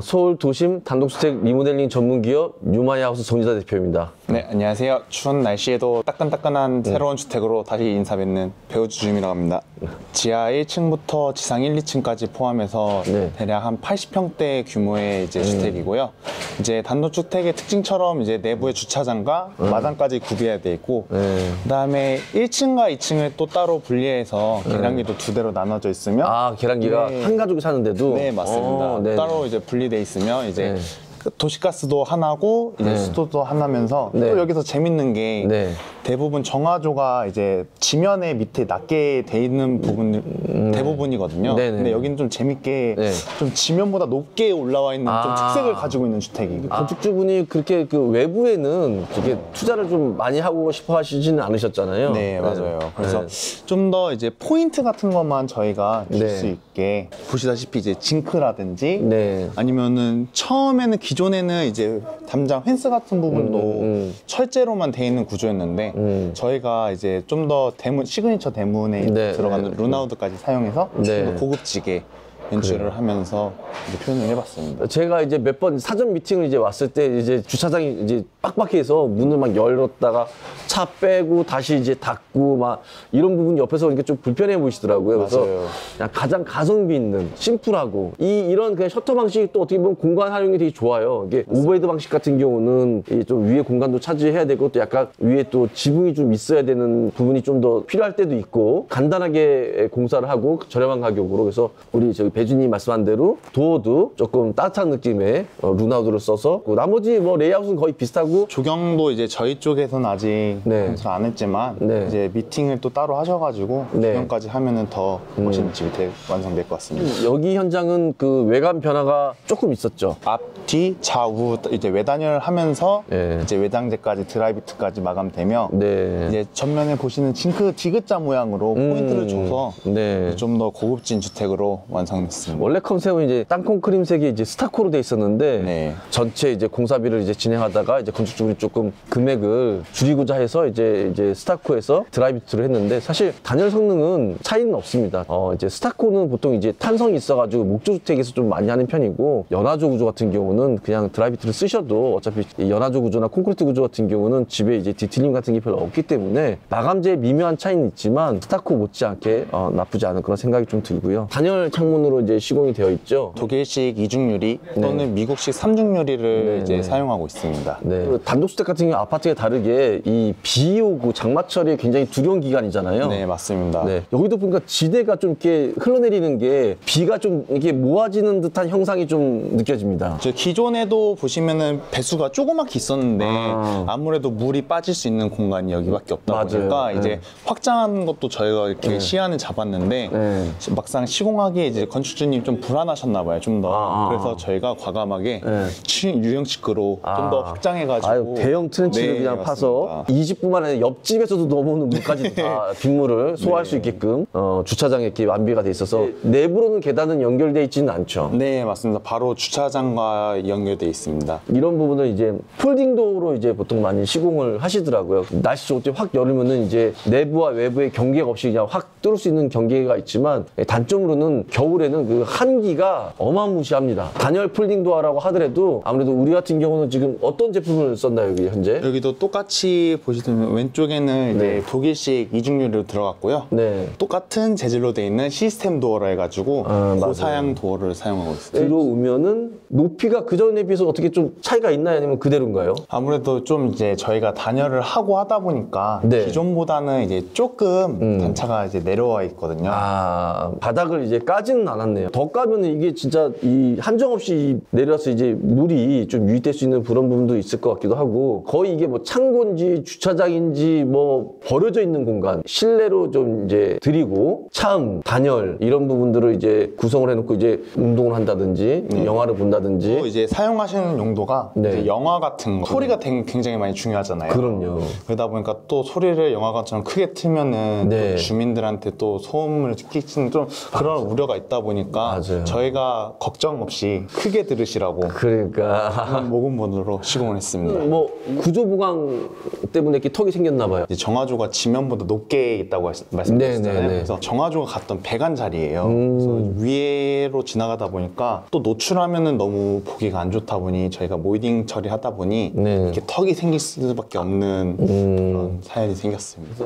서울 도심 단독주택 리모델링 전문기업 유마야하우스 정지사 대표입니다. 네, 안녕하세요. 추운 날씨에도 따끈따끈한 새로운 주택으로 다시 인사뵙는 배우 주주임이라고 합니다. 지하 1층부터 지상 1, 2층까지 포함해서 대략 한 80평대 규모의 이제 주택이고요. 이제 단독주택의 특징처럼 이제 내부의 주차장과 마당까지 구비해야 돼 있고, 그다음에 1층과 2층을 또 따로 분리해서 계량기도 두 대로 나눠져 있으며, 계량기가 한 가족이 사는데도? 네, 맞습니다. 따로 이제 분리돼 있으면 이제 도시가스도 하나고 이제 수도도 하나면서 또 여기서 재밌는 게 대부분 정화조가 이제 지면에 밑에 낮게 돼 있는 부분 대부분이거든요. 근데 여기는 좀 재밌게 좀 지면보다 높게 올라와 있는 좀 특색을 가지고 있는 주택이에요. 건축주분이 그렇게 그 외부에는 되게 투자를 좀 많이 하고 싶어 하시지는 않으셨잖아요. 네, 맞아요. 그래서 좀 더 이제 포인트 같은 것만 저희가 줄 수 있게, 보시다시피 이제 징크라든지 아니면은 처음에는 기존에는 이제 담장 펜스 같은 부분도 철제로만 돼 있는 구조였는데 저희가 이제 좀 더 대문, 시그니처 대문에 들어가는 루나우드까지 사용해서 좀 더 고급지게 연출을 하면서 이제 표현을 해봤습니다. 제가 이제 몇 번 사전 미팅을 이제 왔을 때 이제 주차장이 이제 빡빡해서 문을 막 열었다가 차 빼고 다시 이제 닫고 막 이런 부분 옆에서 이렇게 좀 불편해 보이시더라고요. 그래서 그냥 가장 가성비 있는 심플하고 이런 그냥 셔터 방식이 또 어떻게 보면 공간 활용이 되게 좋아요. 이게 오버헤드 방식 같은 경우는 좀 위에 공간도 차지해야 되고 또 약간 위에 또 지붕이 좀 있어야 되는 부분이 좀 더 필요할 때도 있고, 간단하게 공사를 하고 저렴한 가격으로. 그래서 우리 저기 배주님 말씀한 대로 도어도 조금 따뜻한 느낌의 루나우드를 써서, 나머지 뭐 레이아웃은 거의 비슷하고, 조경도 이제 저희 쪽에서는 아직 검토를 안 했지만 이제 미팅을 또 따로 하셔가지고 조경까지 하면은 더 멋있는 집이 완성될 것 같습니다. 여기 현장은 그 외관 변화가 조금 있었죠. 앞, 뒤, 좌우 이제 외단열 하면서 이제 외장재까지 드라이비트까지 마감되며 이제 전면에 보시는 징크 디귿자 모양으로 포인트를 줘서 좀 더 고급진 주택으로 완성됐습니다. 원래 컨셉은 이제 땅콩 크림색이 이제 스타코로 돼 있었는데 전체 이제 공사비를 이제 진행하다가 이제 건축주분이 조금 금액을 줄이고자 해서 이제 스타코에서 드라이비트로 했는데, 사실 단열 성능은 차이는 없습니다. 이제 스타코는 보통 이제 탄성이 있어가지고 목조주택에서 좀 많이 하는 편이고, 연화조 구조 같은 경우는 그냥 드라이비트를 쓰셔도 어차피 이 연화조 구조나 콘크리트 구조 같은 경우는 집에 이제 디테일링 같은 게 별로 없기 때문에 마감재의 미묘한 차이는 있지만 스타코 못지않게 나쁘지 않은 그런 생각이 좀 들고요. 단열 창문으로 이제 시공이 되어 있죠. 독일식 이중 유리 또는 미국식 삼중 유리를 이제 사용하고 있습니다. 단독주택 같은 경우 아파트에 다르게 이 비 오고 장마철이 굉장히 두려운 기간이잖아요. 네, 맞습니다. 여기도 보니까 지대가 좀 이렇게 흘러내리는 게 비가 좀 이렇게 모아지는 듯한 형상이 좀 느껴집니다. 기존에도 보시면은 배수가 조그맣게 있었는데 아무래도 물이 빠질 수 있는 공간이 여기밖에 없다 보니까 이제 확장하는 것도 저희가 이렇게 시안을 잡았는데 막상 시공하기에 이제 건축주님 좀 불안하셨나 봐요, 좀 더. 그래서 저희가 과감하게 유형식으로 좀 더 확장해가지고 대형 트렌치를 그냥 파서 이 집뿐만 아니라 옆집에서도 넘어오는 물까지 다 빗물을 소화할 수 있게끔 주차장에 이렇게 완비가 돼 있어서 내부로는 계단은 연결돼 있지는 않죠. 네, 맞습니다. 바로 주차장과 연결돼 있습니다. 이런 부분은 이제 폴딩도어로 이제 보통 많이 시공을 하시더라고요. 날씨 좋을 때 확 열으면은 이제 내부와 외부의 경계가 없이 그냥 확 뚫을 수 있는 경계가 있지만, 단점으로는 겨울에는 그 한기가 어마무시합니다. 단열 폴딩도어라고 하더라도 아무래도 우리 같은 경우는 지금 어떤 제품을 썼나요, 여기 현재? 여기도 똑같이 보시면 왼쪽에는 이제 독일식 이중유리로 들어갔고요. 똑같은 재질로 되어 있는 시스템 도어라 해가지고 고사양 도어를 사용하고 있어요. 들어오면은 높이가 그전에 비해서 어떻게 좀 차이가 있나요? 아니면 그대로인가요? 아무래도 좀 이제 저희가 단열을 하고 하다 보니까 기존보다는 이제 조금 단차가 이제 내려와 있거든요. 바닥을 이제 까지는 않았네요. 더 까면 이게 진짜 이 한정없이 내려서 이제 물이 좀 유입될 수 있는 그런 부분도 있을 것 같기도 하고, 거의 이게 뭐 창고인지 주차장인지 뭐 버려져 있는 공간, 실내로 좀 이제 드리고 차음, 단열 이런 부분들을 이제 구성을 해놓고 이제 운동을 한다든지 영화를 본다든지. 또 이제 사용하시는 용도가 이제 영화 같은 거, 소리가 굉장히 많이 중요하잖아요. 그럼요. 그러다 보니까 또 소리를 영화관처럼 크게 틀면은 또 주민들한테 또 소음을 끼치는 좀 그런 우려가 있다 보니까 맞아요. 저희가 걱정 없이 크게 들으시라고 그러니까 모금번호로 시공을 했습니다. 뭐 구조 보강 때문에 이렇게 턱이 생겼나 봐요. 이제 정화조가 지면보다 높게 있다고 말씀드렸잖아요. 그래서 정화조가 갔던 배관 자리예요. 그래서 위로 지나가다 보니까 또 노출하면은 너무 보기가 안 좋다 보니 저희가 모이딩 처리하다 보니 이렇게 턱이 생길 수밖에 없는 그런 사연이 생겼습니다.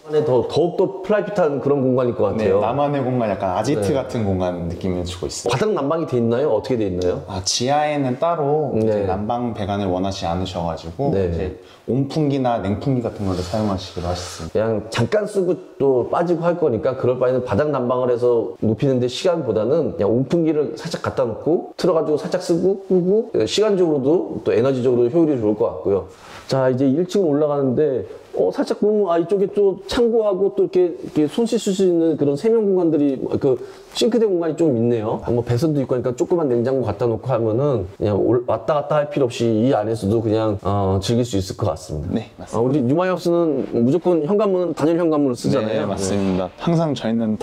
안에 더욱더 프라이빗한 그런 공간일 것 네, 같아요. 나만의 공간, 약간 아지트 같은 공간 느낌을 주고 있어요. 바닥 난방이 돼 있나요? 어떻게 돼 있나요? 지하에는 따로 이제 난방 배관을 원하지 않으셔가지고 이제 온풍기나 냉풍기 같은 걸 사용하시기로 하셨습니다. 그냥 잠깐 쓰고 또 빠지고 할 거니까 그럴 바에는 바닥 난방을 해서 높이는데 시간보다는 그냥 온풍기를 살짝 갖다 놓고 틀어가지고 살짝 쓰고 끄고 시간적으로도 또 에너지적으로도 효율이 좋을 것 같고요. 자, 이제 1층 올라가는데 살짝 보면 이쪽에 또 창고하고 또 이렇게 손 씻을 수 있는 그런 세면 공간들이 그 싱크대 공간이 좀 있네요. 뭐 배선도 있고 하니까 조그만 냉장고 갖다 놓고 하면은 그냥 왔다 갔다 할 필요 없이 이 안에서도 그냥 즐길 수 있을 것 같습니다. 네, 맞습니다. 우리 뉴마이업스는 무조건 현관문 단열 현관문을 쓰잖아요. 네, 맞습니다. 항상 저희는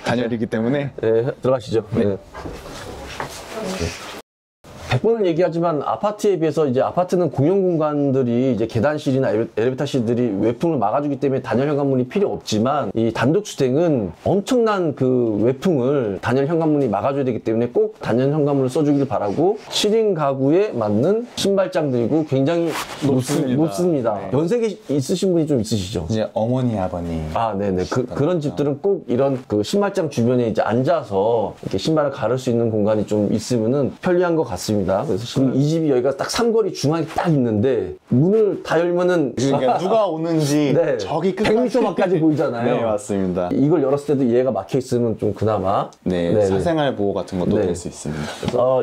단열이기 때문에 네, 들어가시죠. 네. 100번을 얘기하지만 아파트에 비해서 이제 아파트는 공용 공간들이 이제 계단실이나 엘리베이터실들이 외풍을 막아주기 때문에 단열 현관문이 필요 없지만 이 단독주택은 엄청난 그 외풍을 단열 현관문이 막아줘야 되기 때문에 꼭 단열 현관문을 써주길 바라고 7인 가구에 맞는 신발장들이고 굉장히 높습니다. 네. 연세계 있으신 분이 좀 있으시죠? 이제 어머니, 아버님. 네네. 그런 집들은 꼭 이런 그 신발장 주변에 이제 앉아서 이렇게 신발을 가를 수 있는 공간이 좀 있으면은 편리한 것 같습니다. 그래서 지금 이 집이 여기가 딱 삼거리 중앙에 딱 있는데 문을 다 열면은 그러니까 누가 오는지 네, 저기 100m 밖까지 보이잖아요. 네, 맞습니다. 이걸 열었을 때도 얘가 막혀 있으면 좀 그나마 사생활 보호 같은 것도 될 수 있습니다.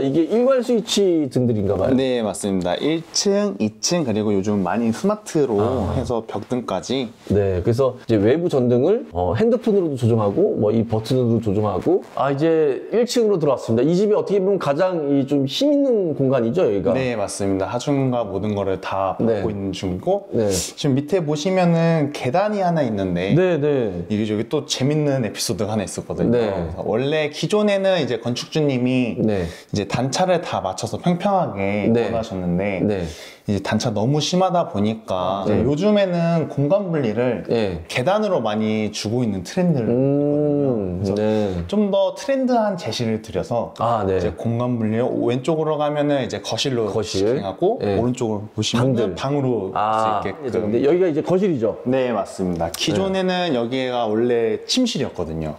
이게 일괄 스위치 등들인가 봐요. 네, 맞습니다. 1층, 2층 그리고 요즘 많이 스마트로 해서 벽등까지. 네, 그래서 이제 외부 전등을 핸드폰으로도 조정하고 뭐 이 버튼으로도 조정하고 이제 1층으로 들어왔습니다. 이 집이 어떻게 보면 가장 좀 힘 있는 공간이죠, 여기가. 네, 맞습니다. 하중과 모든 거를 다 받고 있는 중이고 지금 밑에 보시면은 계단이 하나 있는데 이게 저기 또 재밌는 에피소드가 하나 있었거든요. 원래 기존에는 이제 건축주님이 이제 단차를 다 맞춰서 평평하게 원하셨는데 이제 단차 너무 심하다 보니까 요즘에는 공간 분리를 계단으로 많이 주고 있는 트렌드를 있거든요. 좀 더 트렌드한 제시를 드려서 이제 공간 분리를 왼쪽으로 가면은 이제 거실로 진행하고 오른쪽으로 보시면 방으로 쓸 수 있게끔. 근데 여기가 이제 거실이죠? 네, 맞습니다. 기존에는 여기가 원래 침실이었거든요.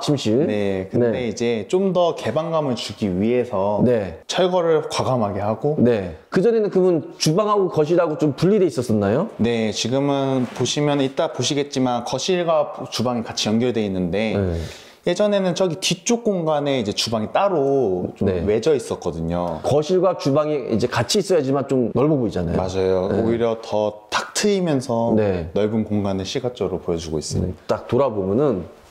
침실. 네, 근데 이제 좀 더 개방감을 주기 위해서 철거를 과감하게 하고 그전에는 그러면 주방하고 거실하고 좀 분리돼 있었나요? 네, 지금은 보시면 이따 보시겠지만 거실과 주방이 같이 연결되어 있는데 예전에는 저기 뒤쪽 공간에 이제 주방이 따로 좀 외져 있었거든요. 거실과 주방이 이제 같이 있어야지만 좀 넓어 보이잖아요. 맞아요. 오히려 더 탁 트이면서 넓은 공간을 시각적으로 보여주고 있습니다. 딱 돌아보면은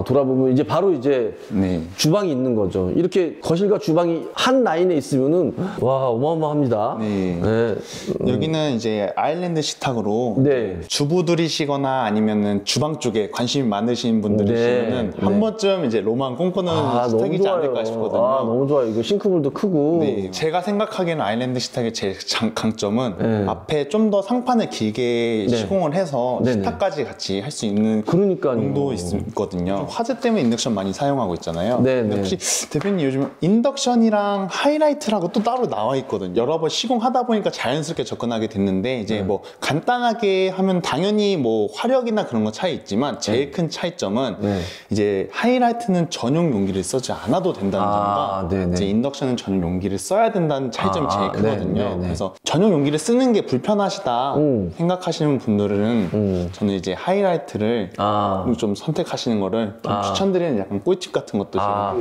돌아보면 이제 바로 이제 주방이 있는 거죠. 이렇게 거실과 주방이 한 라인에 있으면은 와, 어마어마합니다. 여기는 이제 아일랜드 식탁으로 주부들이시거나 아니면은 주방 쪽에 관심이 많으신 분들이시면은 한 번쯤 이제 로망 꿈꾸는 식탁이지 않을까 싶거든요. 너무 좋아요. 이거 싱크볼도 크고. 제가 생각하기에는 아일랜드 식탁의 제일 강점은 앞에 좀 더 상판을 길게 시공을 해서 식탁까지 같이 할 수 있는 용도 있거든요. 화재 때문에 인덕션 많이 사용하고 있잖아요. 혹시 대표님 요즘 인덕션이랑 하이라이트라고 또 따로 나와 있거든요. 여러 번 시공하다 보니까 자연스럽게 접근하게 됐는데 이제 뭐 간단하게 하면 당연히 뭐 화력이나 그런 거 차이 있지만 제일 큰 차이점은 이제 하이라이트는 전용 용기를 쓰지 않아도 된다는 점과 이제 인덕션은 전용 용기를 써야 된다는 차이점이 제일 크거든요. 그래서 전용 용기를 쓰는 게 불편하시다 생각하시는 분들은 저는 이제 하이라이트를 좀 선택하시는 거를 좀 추천드리는 약간 꿀팁 같은 것도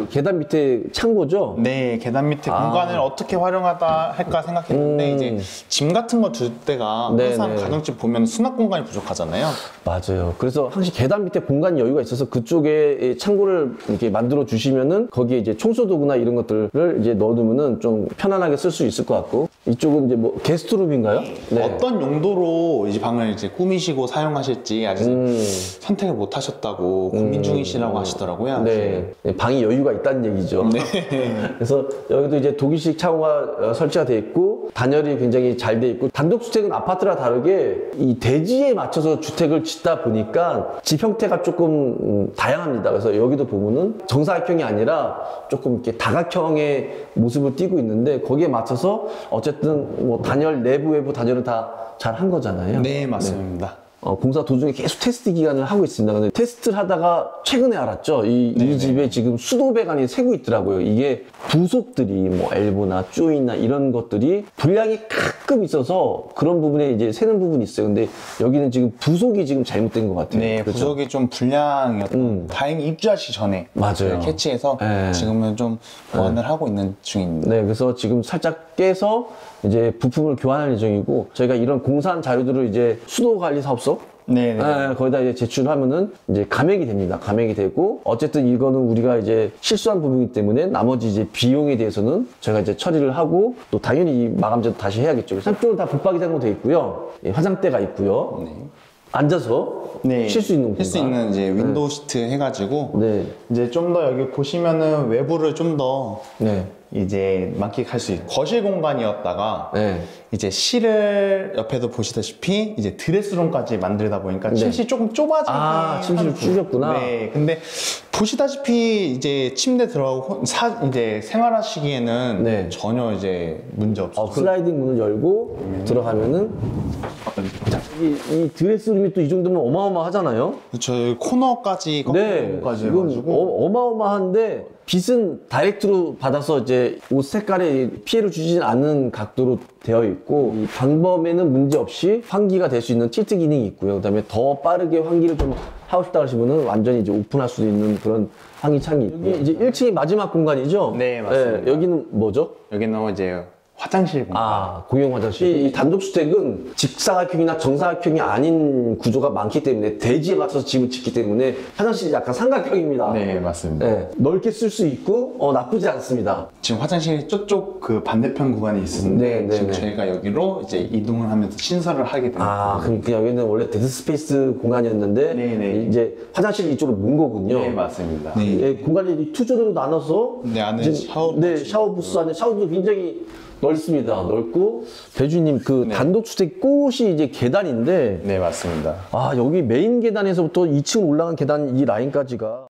계단 밑에 창고죠? 네, 계단 밑에 공간을 어떻게 활용하다 할까 생각했는데 이제 짐 같은 거 둘 때가 항상 가정집 보면 수납 공간이 부족하잖아요. 맞아요. 그래서 항상 계단 밑에 공간 여유가 있어서 그쪽에 창고를 이렇게 만들어 주시면은 거기에 이제 청소 도구나 이런 것들을 이제 넣어두면은 좀 편안하게 쓸 수 있을 것 같고 이쪽은 이제 뭐 게스트룸인가요? 어떤 용도로 이 방을 이제 꾸미시고 사용하실지 아직 선택을 못 하셨다고 민중이시라고 하시더라고요. 네. 방이 여유가 있다는 얘기죠. 네. 그래서 여기도 이제 독일식 샤워가 설치가 돼 있고 단열이 굉장히 잘 돼 있고 단독주택은 아파트랑 다르게 이 대지에 맞춰서 주택을 짓다 보니까 집 형태가 조금 다양합니다. 그래서 여기도 보면은 정사각형이 아니라 조금 이렇게 다각형의 모습을 띠고 있는데 거기에 맞춰서 어쨌든 뭐 단열 내부 외부 단열은 다 잘 한 거잖아요. 네, 맞습니다. 공사 도중에 계속 테스트 기간을 하고 있습니다. 근데 테스트를 하다가 최근에 알았죠. 이 집에 지금 수도배관이 새고 있더라고요. 이게 부속들이 뭐 엘보나 쪼이나 이런 것들이 불량이 가끔 있어서 그런 부분에 이제 새는 부분이 있어요. 근데 여기는 지금 부속이 지금 잘못된 것 같아요. 네, 그렇죠? 부속이 좀 불량이었던 다행히 입주하시기 전에 맞아요. 캐치해서 네. 지금은 좀 보완을 하고 있는 중입니다. 네, 그래서 지금 살짝 깨서 이제 부품을 교환할 예정이고 저희가 이런 공사한 자료들을 이제 수도관리 사업소 네, 거기다 이제 제출하면은 이제 감액이 됩니다. 감액이 되고 어쨌든 이거는 우리가 이제 실수한 부분이기 때문에 나머지 이제 비용에 대해서는 저희가 이제 처리를 하고 또 당연히 이 마감제도 다시 해야겠죠. 그래서 한쪽은 다 붙박이 장으로 되어 있고요. 화장대가 있고요. 네. 앉아서 쉴 수 있는 공간. 쉴 수 있는 이제 윈도우 시트 해가지고 네. 이제 좀 더 여기 보시면은 외부를 좀 더 네. 이제 만끽할 수 있는 거실 공간이었다가 네. 이제 실을 옆에도 보시다시피 이제 드레스룸까지 만들다 보니까 침실이 조금 좁아지긴 침실을 줄였구나. 네, 근데 보시다시피 이제 침대 들어가고 이제 생활하시기에는 네. 전혀 이제 문제 없어요. 슬라이딩 문을 열고 들어가면은 자, 이 드레스룸이 또 이 정도면 어마어마하잖아요. 그렇죠. 코너까지 네, 까지 이건 해가지고 어마어마한데 빛은 다이렉트로 받아서 이제 옷 색깔에 피해를 주지 않는 각도로 되어 있고 이 방범에는 문제 없이 환기가 될 수 있는 틸트 기능이 있고요. 그다음에 더 빠르게 환기를 좀 하고 싶다 하시면은 완전히 이제 오픈할 수 있는 그런 환기창이 있고 이게 이제 1층이 마지막 공간이죠? 네, 맞습니다. 여기는 뭐죠? 여기는 이제 화장실 공간. 공용 화장실. 이 단독주택은 직사각형이나 정사각형이 아닌 구조가 많기 때문에 대지에 맞춰서 집을 짓기 때문에 화장실이 약간 삼각형입니다. 네, 맞습니다. 네, 넓게 쓸 수 있고 나쁘지 않습니다. 지금 화장실이 저쪽 그 반대편 구간에 있었는데 네, 지금 네. 저희가 여기로 이제 이동을 하면서 신설을 하게 됩니다. 그럼 그냥 여기는 원래 데드스페이스 공간이었는데 네, 네. 이제 화장실 이쪽으로 문 거군요. 네, 맞습니다. 공간이 투 존으로 나눠서 네, 안에 이제 샤워 부스 안에 샤워도 굉장히 넓습니다. 넓고 배주님 그 단독주택 꽃이 이제 계단인데 네, 맞습니다. 여기 메인 계단에서부터 2층 올라간 계단 이 라인까지가